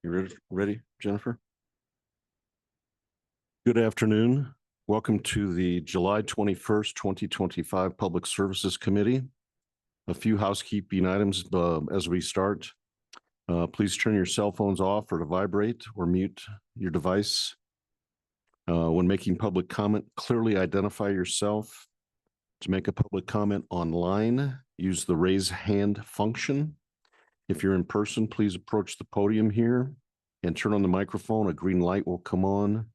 You ready, Jennifer? Good afternoon. Welcome to the July 21st, 2025 Public Services Committee. A few housekeeping items as we start. Please turn your cell phones off or to vibrate or mute your device. When making public comment, clearly identify yourself. To make a public comment online, use the raise hand function. If you're in person, please approach the podium here and turn on the microphone. A green light will come on.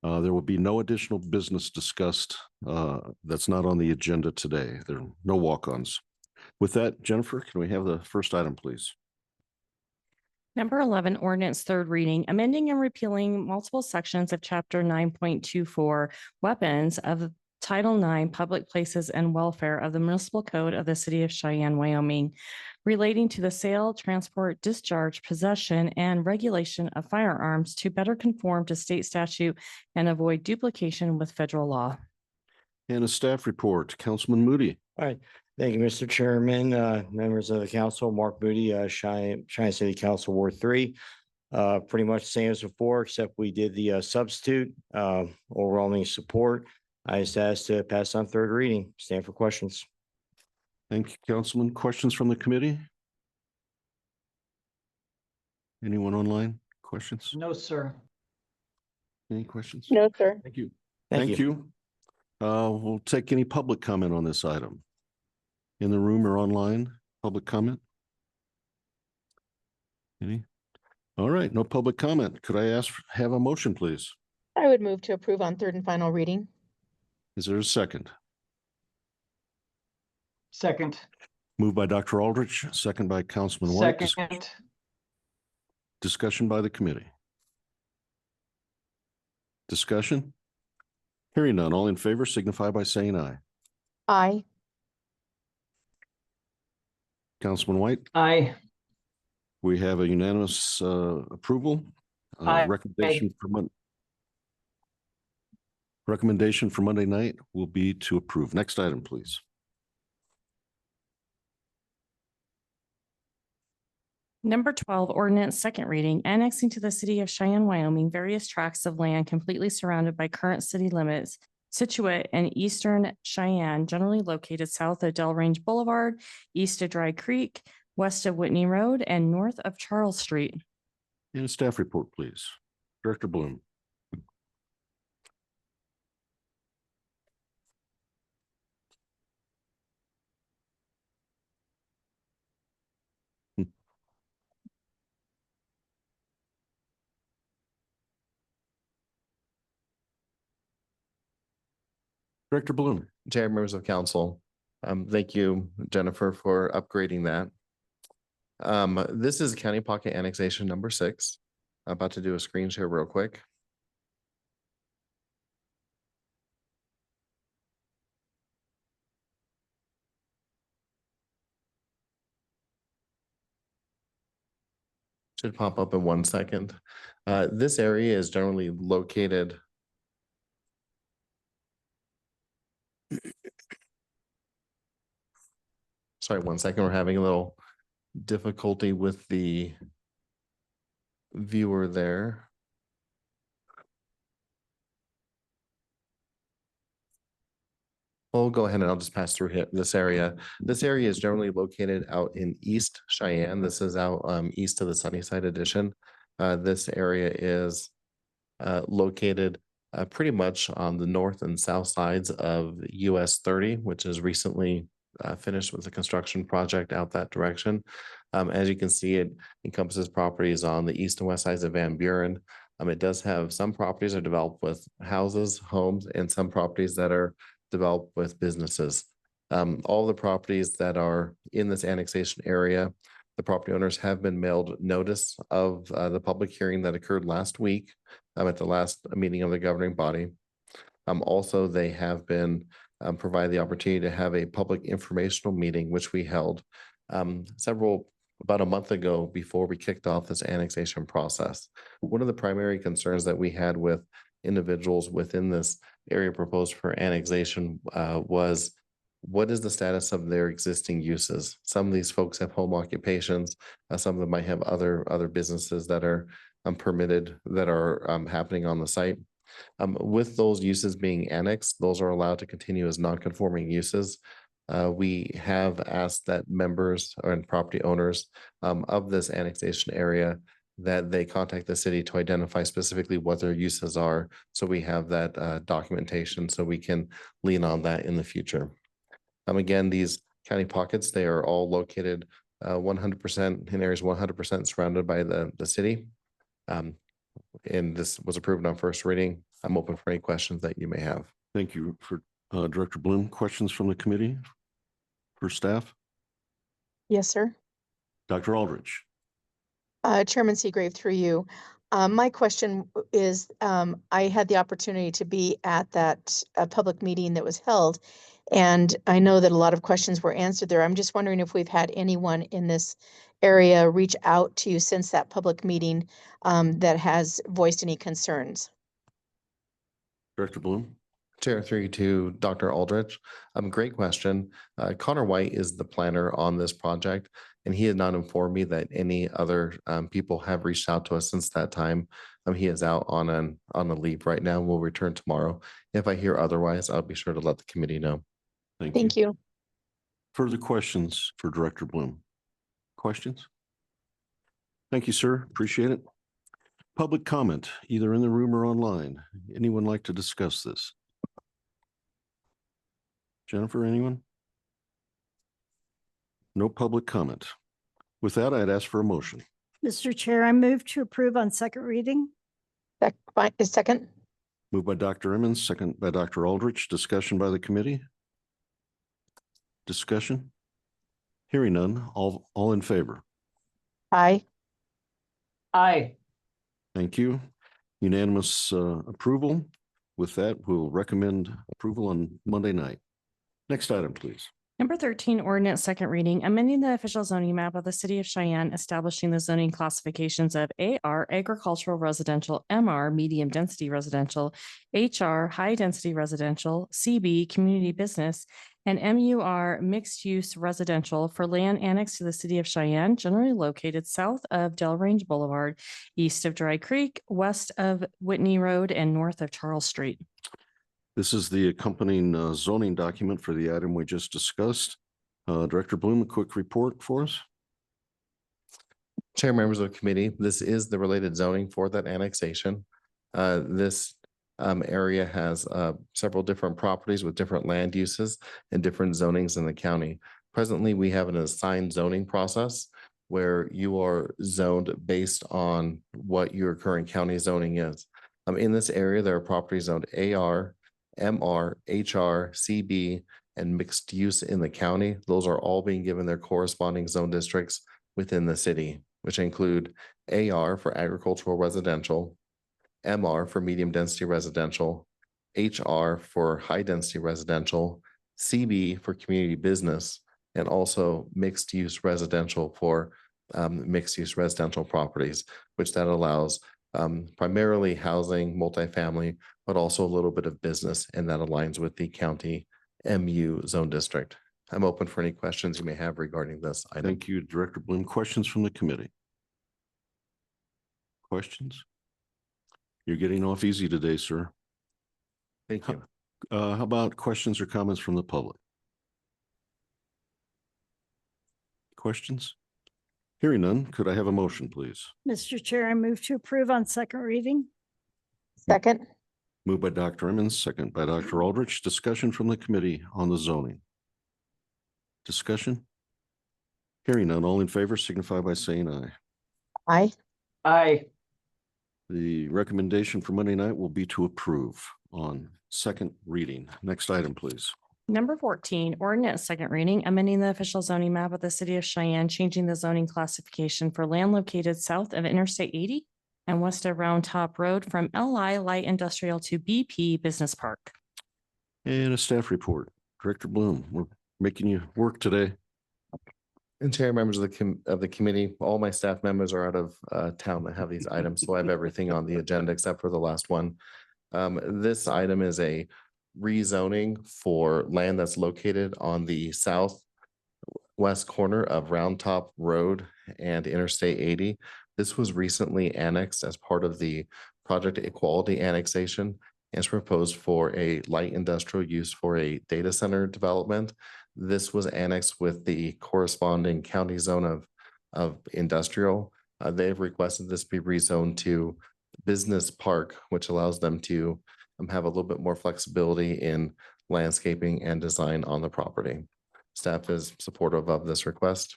There will be no additional business discussed that's not on the agenda today. There are no walk-ons. With that, Jennifer, can we have the first item, please? Number 11, ordinance third reading, amending and repealing multiple sections of Chapter 9.24 weapons of Title IX Public Places and Welfare of the Municipal Code of the City of Cheyenne, Wyoming, relating to the sale, transport, discharge, possession, and regulation of firearms to better conform to state statute and avoid duplication with federal law. And a staff report, Councilman Moody. All right. Thank you, Mr. Chairman, members of the council. Mark Moody, Cheyenne City Council Ward 3. Pretty much the same as before, except we did the substitute, overwhelming support. I just asked to pass on third reading. Stand for questions. Thank you, Councilman. Questions from the committee? Anyone online? Questions? No, sir. Any questions? No, sir. Thank you. Thank you. We'll take any public comment on this item. In the room or online, public comment? Any? All right, no public comment. Could I have a motion, please? I would move to approve on third and final reading. Is there a second? Second. Moved by Dr. Aldrich, second by Councilman White. Second. Discussion by the committee. Discussion? Hearing none, all in favor signify by saying aye. Aye. Councilman White, Aye. we have a unanimous approval. Aye. Recommendation for Monday night will be to approve. Next item, please. Number 12, ordinance second reading, annexing to the City of Cheyenne, Wyoming, various tracts of land completely surrounded by current city limits, situate in eastern Cheyenne, generally located south of Del Range Boulevard, east of Dry Creek, west of Whitney Road, and north of Charles Street. And a staff report, please. Director Bloom. Director Bloom. Chair, members of council, thank you, Jennifer, for upgrading that. This is County Pocket Annexation number 6. I'm about to do a screen share real quick. Should pop up in 1 second. This area is generally located sorry, 1 second. We're having a little difficulty with the viewer there. We'll go ahead and I'll just pass through here, this area. This area is generally located out in East Cheyenne. This is out east of the Sunnyside Addition. This area is located pretty much on the north and south sides of US 30, which is recently finished with the construction project out that direction. As you can see, it encompasses properties on the east and west sides of Van Buren. It does have some properties are developed with houses, homes, and some properties that are developed with businesses. All the properties that are in this annexation area, the property owners have been mailed notice of the public hearing that occurred last week at the last meeting of the governing body. Also, they have been provided the opportunity to have a public informational meeting, which we held about a month ago before we kicked off this annexation process. One of the primary concerns that we had with individuals within this area proposed for annexation was what is the status of their existing uses? Some of these folks have home occupations. Some of them might have other businesses that are permitted that are happening on the site. With those uses being annexed, those are allowed to continue as non-conforming uses. We have asked that members and property owners of this annexation area that they contact the city to identify specifically what their uses are. So we have that documentation so we can lean on that in the future. Again, these county pockets, they are all located 100% in areas 100% surrounded by the city. And this was approved on first reading. I'm open for any questions that you may have. Thank you for Director Bloom. Questions from the committee for staff? Yes, sir. Dr. Aldrich. Chairman Seagrave, through you. My question is, I had the opportunity to be at that public meeting that was held, and I know that a lot of questions were answered there. I'm just wondering if we've had anyone in this area reach out to you since that public meeting that has voiced any concerns. Director Bloom. Chair, through you to Dr. Aldrich. Great question. Connor White is the planner on this project, and he had not informed me that any other people have reached out to us since that time. He is out on a leave right now. We'll return tomorrow. If I hear otherwise, I'll be sure to let the committee know. Thank you. Further questions for Director Bloom? Questions? Thank you, sir. Appreciate it. Public comment, either in the room or online. Anyone like to discuss this? Jennifer, anyone? No public comment. With that, I'd ask for a motion. Mr. Chair, I move to approve on second reading. Second? Moved by Dr. Emmons, second by Dr. Aldrich. Discussion by the committee? Discussion? Hearing none. All in favor? Aye. Aye. Thank you. Unanimous approval. With that, we'll recommend approval on Monday night. Next item, please. Number 13, ordinance second reading, amending the official zoning map of the city of Cheyenne, establishing the zoning classifications of AR agricultural residential, MR medium density residential, HR high density residential, CB community business, and MUR mixed use residential for land annexed to the city of Cheyenne, generally located south of Del Range Boulevard, east of Dry Creek, west of Whitney Road, and north of Charles Street. This is the accompanying zoning document for the item we just discussed. Director Bloom, a quick report for us. Chair, members of the committee, this is the related zoning for that annexation. This area has several different properties with different land uses and different zonings in the county. Presently, we have an assigned zoning process where you are zoned based on what your current county zoning is. In this area, there are properties zoned AR, MR, HR, CB, and mixed use in the county. Those are all being given their corresponding zone districts within the city, which include AR for agricultural residential, MR for medium density residential, HR for high density residential, CB for community business, and also mixed use residential for mixed use residential properties, which that allows primarily housing, multifamily, but also a little bit of business, and that aligns with the county MU zone district. I'm open for any questions you may have regarding this item. Thank you, Director Bloom. Questions from the committee? Questions? You're getting off easy today, sir. Thank you. How about questions or comments from the public? Questions? Hearing none, could I have a motion, please? Mr. Chair, I move to approve on second reading. Second? Moved by Dr. Emmons, second by Dr. Aldrich. Discussion from the committee on the zoning. Discussion? Hearing none, all in favor signify by saying aye. Aye. Aye. The recommendation for Monday night will be to approve on second reading. Next item, please. Number 14, ordinance second reading, amending the official zoning map of the city of Cheyenne, changing the zoning classification for land located south of Interstate 80 and west of Round Top Road from LI Light Industrial to BP Business Park. And a staff report. Director Bloom, we're making you work today. And chair, members of the committee, all my staff members are out of town that have these items, so I have everything on the agenda except for the last one. This item is a rezoning for land that's located on the southwest corner of Round Top Road and Interstate 80. This was recently annexed as part of the Project Equality annexation and is proposed for a light industrial use for a data center development. This was annexed with the corresponding county zone of industrial. They've requested this be rezoned to business park, which allows them to have a little bit more flexibility in landscaping and design on the property. Staff is supportive of this request.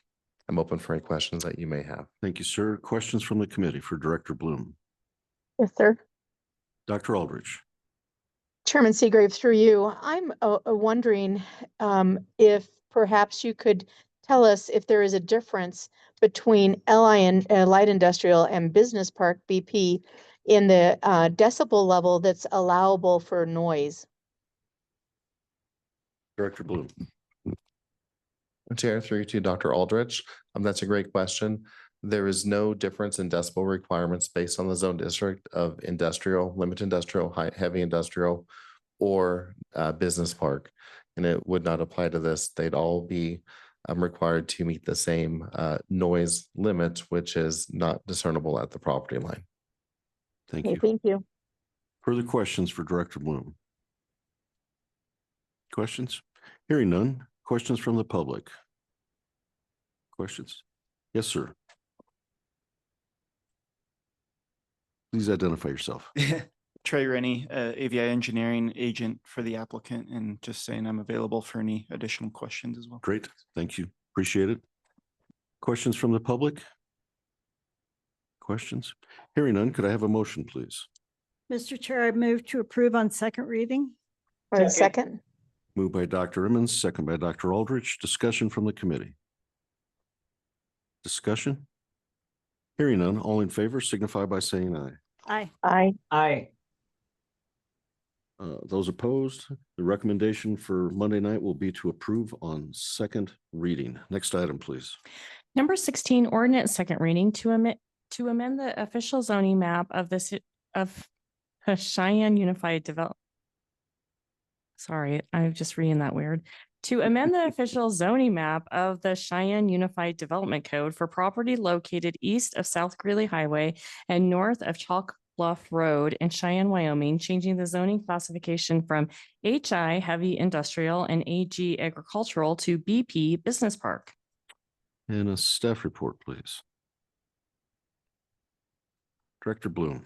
I'm open for any questions that you may have. Thank you, sir. Questions from the committee for Director Bloom? Yes, sir. Dr. Aldrich. Chairman Seagrave, through you, I'm wondering if perhaps you could tell us if there is a difference between LI and light industrial and business park BP in the decibel level that's allowable for noise. Director Bloom. Chair, through to Dr. Aldrich. That's a great question. There is no difference in decibel requirements based on the zone district of industrial, limited industrial, heavy industrial, or business park. And it would not apply to this. They'd all be required to meet the same noise limit, which is not discernible at the property line. Thank Okay, you. thank you. Further questions for Director Bloom? Questions? Hearing none. Questions from the public? Questions? Yes, sir. Please identify yourself. Trey Rennie, AVI engineering agent for the applicant, and just saying I'm available for any additional questions as well. Great. Thank you. Appreciate it. Questions from the public? Questions? Hearing none, could I have a motion, please? Mr. Chair, I move to approve on second reading. Second. Moved by Dr. Emmons, second by Dr. Aldrich. Discussion from the committee. Discussion? Hearing none, all in favor signify by saying aye. Aye. Aye. Aye. Those opposed, the recommendation for Monday night will be to approve on second reading. Next item, please. Number 16, ordinance second reading to amend the official zoning map of of Cheyenne Unified Develop. Sorry, I'm just reading that weird. To amend the official zoning map of the Cheyenne Unified Development Code for property located east of South Greeley Highway and north of Chalk Bluff Road in Cheyenne, Wyoming, changing the zoning classification from HI Heavy Industrial and AG Agricultural to BP Business Park. And a staff report, please. Director Bloom.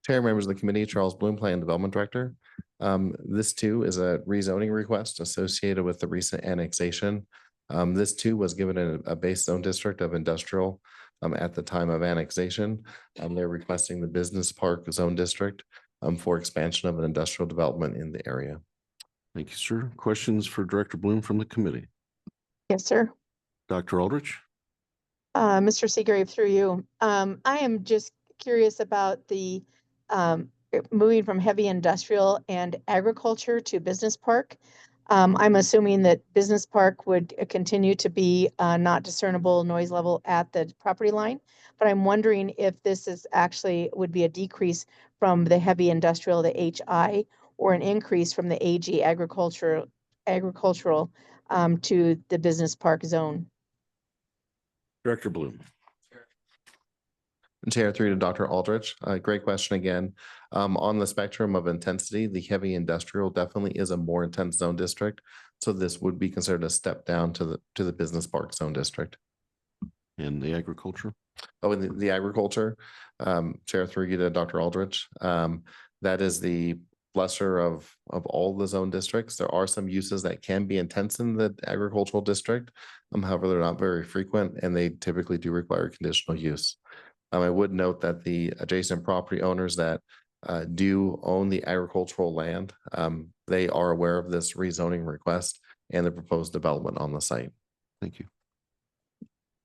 Chair, members of the committee, Charles Bloom, Plan Development Director. This too is a rezoning request associated with the recent annexation. This too was given a base zone district of industrial at the time of annexation. They're requesting the business park zone district for expansion of an industrial development in the area. Thank you, sir. Questions for Director Bloom from the committee? Yes, sir. Dr. Aldrich. Mr. Seagrave, through you. I am just curious about the moving from heavy industrial and agriculture to business park. I'm assuming that business park would continue to be not discernible noise level at the property line, but I'm wondering if this is actually would be a decrease from the heavy industrial, the HI, or an increase from the AG agricultural to the business park zone. Director Bloom. Chair, through to Dr. Aldrich. Great question again. On the spectrum of intensity, the heavy industrial definitely is a more intense zone district. So this would be considered a step down to the business park zone district. And the agriculture. Oh, and the agriculture, Chair, through you to Dr. Aldrich. That is the lesser of all the zone districts. There are some uses that can be intense in the agricultural district. However, they're not very frequent and they typically do require conditional use. I would note that the adjacent property owners that do own the agricultural land, they are aware of this rezoning request and the proposed development on the site. Thank you.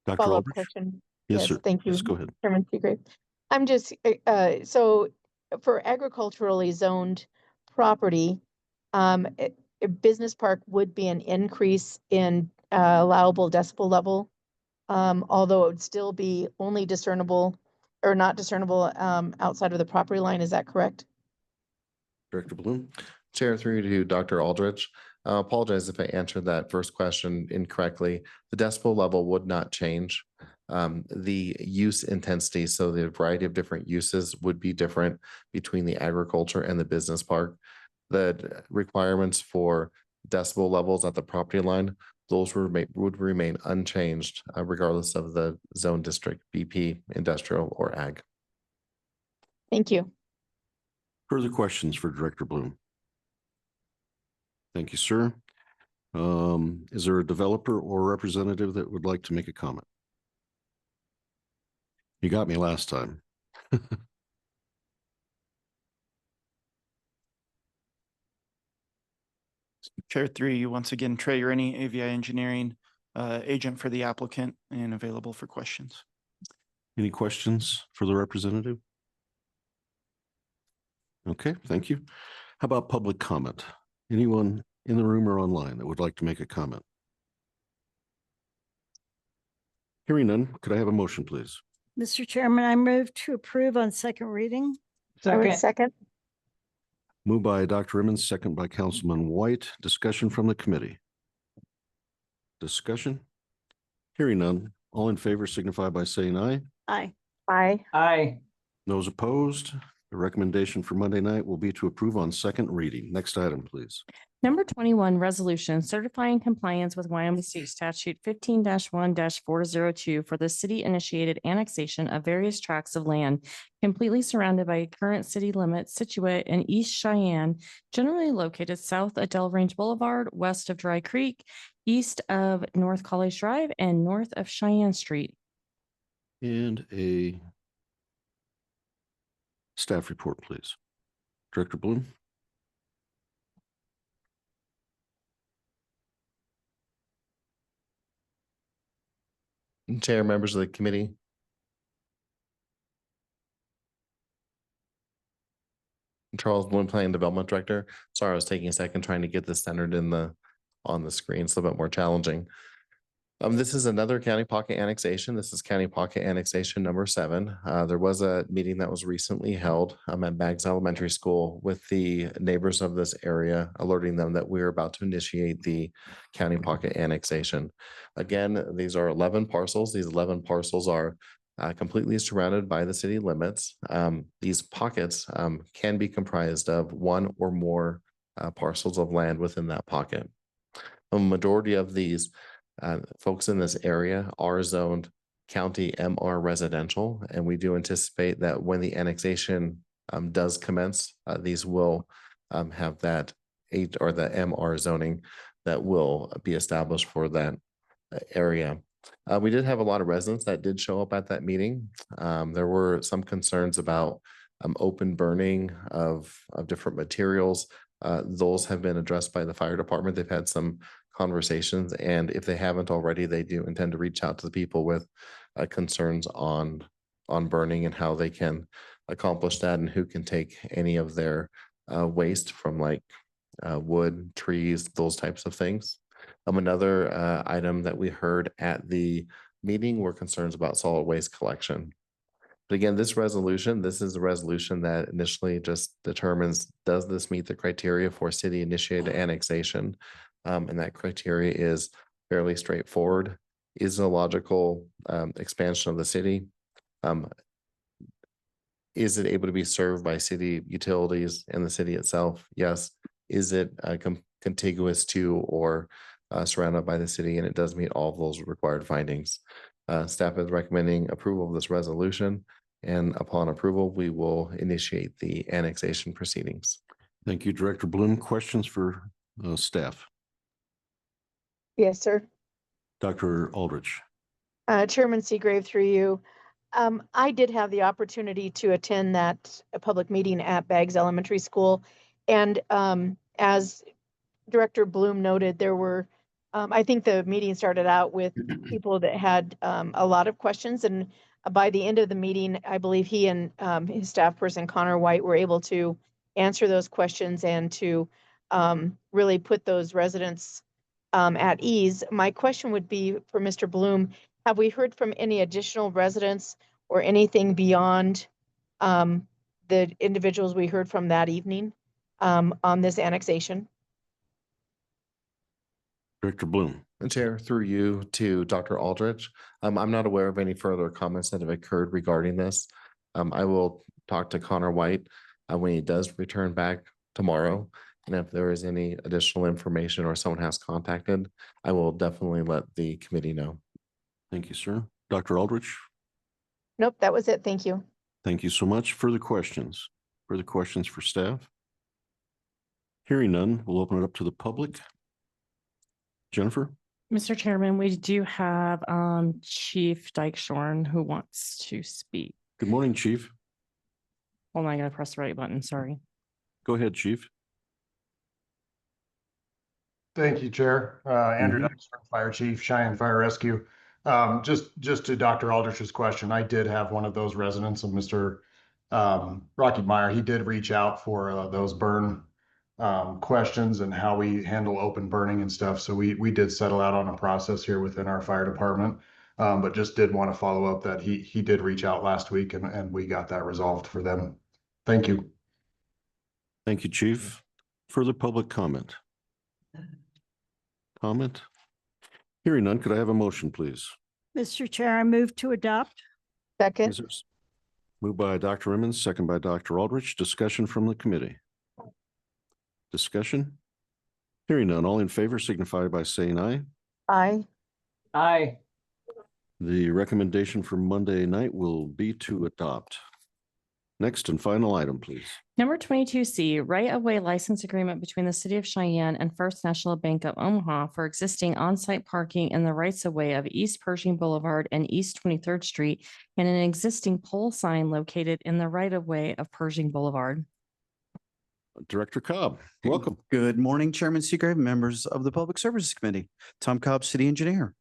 Dr. Follow-up Aldrich. question. Yes, sir. Thank you. Yes, go ahead. Chairman Seagrave. I'm just, so for agriculturally zoned property, a business park would be an increase in allowable decibel level, although it would still be only discernible or not discernible outside of the property line. Is that correct? Director Bloom. Chair, through to Dr. Aldrich. Apologize if I answered that first question incorrectly. The decibel level would not change. The use intensity, so the variety of different uses would be different between the agriculture and the business park. The requirements for decibel levels at the property line, those would remain unchanged regardless of the zone district, BP, industrial, or ag. Thank you. Further questions for Director Bloom? Thank you, sir. Is there a developer or representative that would like to make a comment? You got me last time. Chair through you once again, Trey Rennie, AVI Engineering, agent for the applicant and available for questions. Any questions for the representative? Okay, thank you. How about public comment? Anyone in the room or online that would like to make a comment? Hearing none, could I have a motion, please? Mr. Chairman, I move to approve on second reading. I would Second. second. Moved by Dr. Emmons, second by Councilman White. Discussion from the committee. Discussion? Hearing none. All in favor signify by saying aye. Aye. Aye. Aye. Those opposed, the recommendation for Monday night will be to approve on second reading. Next item, please. Number 21, resolution certifying compliance with Wyoming State Statute 15-1-402 for the city-initiated annexation of various tracts of land completely surrounded by current city limits situate in East Cheyenne, generally located south of Del Range Boulevard, west of Dry Creek, east of North College Drive, and north of Cheyenne Street. And a staff report, please. Director Bloom. Chair, members of the committee. Charles Bloom, Planning Development Director. Sorry, I was taking a second trying to get this centered on the screen. It's a little bit more challenging. This is another county pocket annexation. This is county pocket annexation number 7. There was a meeting that was recently held at Baggs Elementary School with the neighbors of this area, alerting them that we're about to initiate the county pocket annexation. Again, these are 11 parcels. These 11 parcels are completely surrounded by the city limits. These pockets can be comprised of one or more parcels of land within that pocket. A majority of these folks in this area are zoned county MR residential, and we do anticipate that when the annexation does commence, these will have that the MR zoning that will be established for that area. We did have a lot of residents that did show up at that meeting. There were some concerns about open burning of different materials. Those have been addressed by the fire department. They've had some conversations, and if they haven't already, they do intend to reach out to the people with concerns on burning and how they can accomplish that and who can take any of their waste from like wood, trees, those types of things. Another item that we heard at the meeting were concerns about solid waste collection. But again, this is a resolution that initially just determines, does this meet the criteria for city initiated annexation? And that criteria is fairly straightforward. Is a logical expansion of the city? Is it able to be served by city utilities and the city itself? Yes. Is it contiguous to or surrounded by the city? And it does meet all of those required findings. Staff is recommending approval of this resolution, and upon approval, we will initiate the annexation proceedings. Thank you, Director Bloom. Questions for staff? Yes, sir. Dr. Aldrich. Chairman Seagrave, through you. I did have the opportunity to attend that public meeting at Baggs Elementary School. And as Director Bloom noted, there were, I think the meeting started out with people that had a lot of questions. And by the end of the meeting, I believe he and his staff person, Connor White, were able to answer those questions and to really put those residents at ease. My question would be for Mr. Bloom, have we heard from any additional residents or anything beyond the individuals we heard from that evening on this annexation? Director Bloom. And Chair, through you to Dr. Aldrich, I'm not aware of any further comments that have occurred regarding this. I will talk to Connor White when he does return back tomorrow. And if there is any additional information or someone has contacted, I will definitely let the committee know. Thank you, sir. Dr. Aldrich, Nope, that was it. Thank you. thank you so much. Further questions? Further questions for staff? Hearing none, we'll open it up to the public. Jennifer? Mr. Chairman, we do have Chief Dykeshorn who wants to speak. Good morning, Chief. Hold on, I gotta press the right button, sorry. Go ahead, Chief. Thank you, Chair. Andrew Mhm. Dykstra, Fire Chief, Cheyenne Fire Rescue. Just to Dr. Aldrich's question, I did have one of those residents of Mr. Rocky Meyer. He did reach out for those burn questions and how we handle open burning and stuff. So we did settle out on a process here within our fire department. But just did want to follow up that he did reach out last week and we got that resolved for them. Thank you. Thank you, Chief. Further public comment? Comment? Hearing none, could I have a motion, please? Mr. Chair, I move to adopt. Second, Is there s- Moved by Dr. Emmons, second by Dr. Aldrich. Discussion from the committee. Discussion? Hearing none, all in favor signify by saying aye. aye. Aye. The recommendation for Monday night will be to adopt. Next and final item, please. Number 22C, right-of-way license agreement between the City of Cheyenne and First National Bank of Omaha for existing on-site parking in the rights-of-way of East Pershing Boulevard and East 23rd Street and an existing pole sign located in the right-of-way of Pershing Boulevard. Director Cobb, welcome. Good morning, Chairman Seagrave, members of the Public Services Committee. Tom Cobb, City Engineer.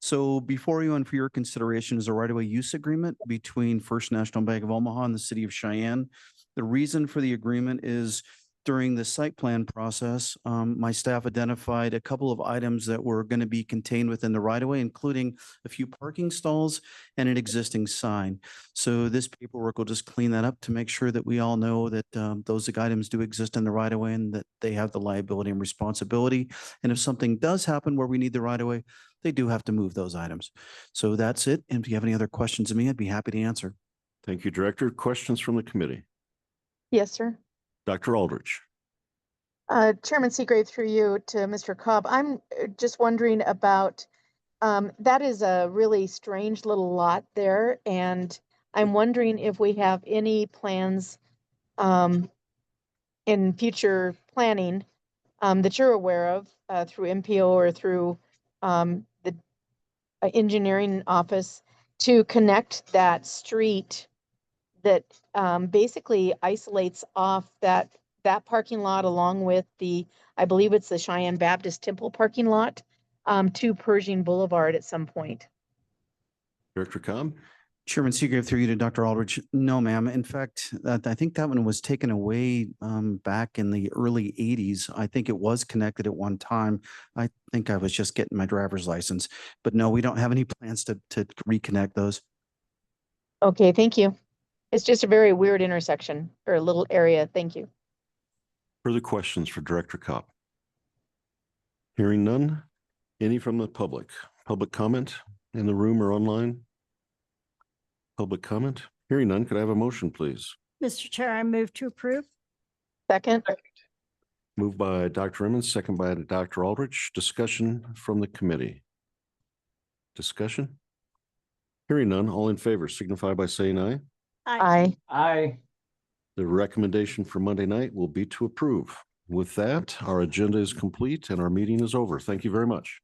So before you and for your consideration is a right-of-way use agreement between First National Bank of Omaha and the City of Cheyenne. The reason for the agreement is during the site plan process, my staff identified a couple of items that were going to be contained within the right-of-way, including a few parking stalls and an existing sign. So this paperwork will just clean that up to make sure that we all know that those items do exist in the right-of-way and that they have the liability and responsibility. And if something does happen where we need the right-of-way, they do have to move those items. So that's it. And if you have any other questions of me, I'd be happy to answer. Thank you, Director. Questions from the committee? Yes, sir. Dr. Aldrich. Chairman Seagrave, through you to Mr. Cobb, I'm just wondering about, that is a really strange little lot there. And I'm wondering if we have any plans in future planning that you're aware of through MPO or through the engineering office to connect that street that basically isolates off that parking lot along with I believe it's the Cheyenne Baptist Temple parking lot to Pershing Boulevard at some point. Director Cobb. Chairman Seagrave, through you to Dr. Aldrich. No, ma'am. In fact, I think that one was taken away back in the early 80s. I think it was connected at one time. I think I was just getting my driver's license. But no, we don't have any plans to reconnect those. Okay, thank you. It's just a very weird intersection or a little area. Thank you. Further questions for Director Cobb? Hearing none. Any from the public? Public comment in the room or online? Public comment? Hearing none. Could I have a motion, please? Mr. Chair, I move to approve. Second, Moved by Dr. Emmons, second by Dr. Aldrich. Discussion from the committee. Discussion? Hearing none. All in favor signify by saying aye. aye. Aye. The recommendation for Monday night will be to approve. With that, our agenda is complete and our meeting is over. Thank you very much.